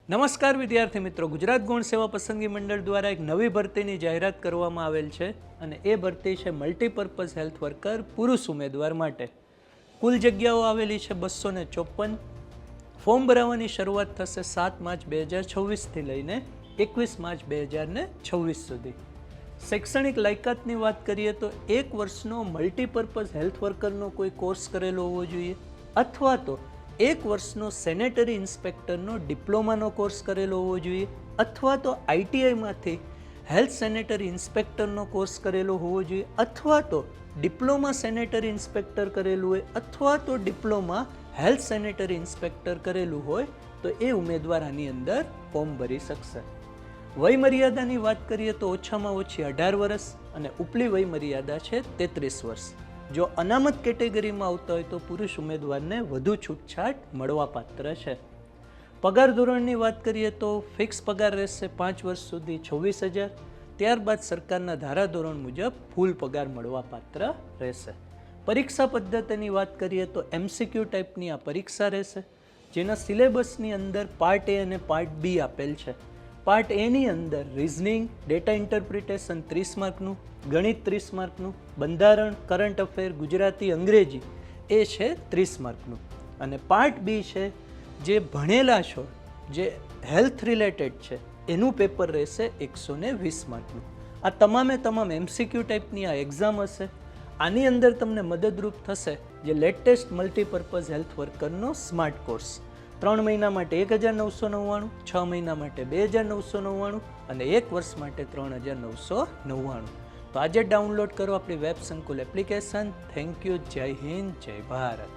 નમસ્કાર વિદ્યાર્થી મિત્રો, ગુજરાત ગૌણ સેવા પસંદગી મંડળ દ્વારા એક નવી ભરતીની જાહેરાત કરવામાં આવેલ છે અને એ ભરતી છે મલ્ટીપર્પઝ હેલ્થ વર્કર પુરુષ ઉમેદવાર માટે. કુલ જગ્યાઓ આવેલી છે 254. ફોર્મ ભરાવાની શરૂઆત થશે 7 માર્ચ 2026થી લઈને 21 માર્ચ 2026 સુધી. શૈક્ષણિક લાયકાતની વાત કરીએ તો 1 વર્ષનો મલ્ટીપર્પઝ હેલ્થ વર્કરનો કોઈ કોર્સ કરેલો હોવો જોઈએ અથવા તો 1 વર્ષનો સેનેટરી ઇન્સ્પેક્ટરનો ડિપ્લોમાનો કોર્સ કરેલો હોવો જોઈએ અથવા તો આઈટીઆઈમાંથી હેલ્થ સેનેટરી ઇન્સ્પેક્ટરનો કોર્સ કરેલો હોવો જોઈએ અથવા તો ડિપ્લોમા સેનેટરી ઇન્સ્પેક્ટર કરેલું હોય અથવા તો ડિપ્લોમા હેલ્થ સેનેટરી ઇન્સ્પેક્ટર કરેલું હોય તો એ ઉમેદવાર આની અંદર ફોર્મ ભરી શકશે. વયમર્યાદાની વાત કરીએ તો ઓછામાં ઓછી 18 વર્ષ અને ઉપલી વયમર્યાદા છે 33 વર્ષ. જો અનામત કેટેગરીમાં આવતા હોય તો પુરુષ ઉમેદવારને વધુ છૂટછાટ મળવાપાત્ર છે. પગાર ધોરણની વાત કરીએ તો ફિક્સ પગાર રહેશે 5 વર્ષ સુધી 26,000. ત્યારબાદ સરકારના ધારાધોરણ મુજબ ફૂલ પગાર મળવાપાત્ર રહેશે. પરીક્ષા પદ્ધતિની વાત કરીએ તો MCQ ટાઈપની આ પરીક્ષા રહેશે, જેના સિલેબસની અંદર પાર્ટ એ અને પાર્ટ બી આપેલ છે. પાર્ટ એની અંદર રિઝનિંગ, ડેટા ઇન્ટરપ્રિટેશન 30 માર્કનું, ગણિત 30 માર્કનું, બંધારણ, કરંટ અફેર, ગુજરાતી, અંગ્રેજી એ છે 30 માર્કનું અને પાર્ટ બી છે જે ભણેલા છો, જે હેલ્થ રિલેટેડ છે એનું પેપર રહેશે 120 માર્કનું. આ તમામ MCQ ટાઈપની આ એક્ઝામ હશે. આની અંદર તમને મદદરૂપ થશે જે લેટેસ્ટ મલ્ટીપર્પઝ હેલ્થ વર્કરનો સ્માર્ટ કોર્સ. 3 મહિના માટે 1,999, 6 મહિના માટે 2,999 અને 1 વર્ષ માટે 3,999. તો આજે ડાઉનલોડ કરો આપણી વેબ સંકુલ એપ્લિકેશન. Thank you. જય હિન્દ, જય ભારત.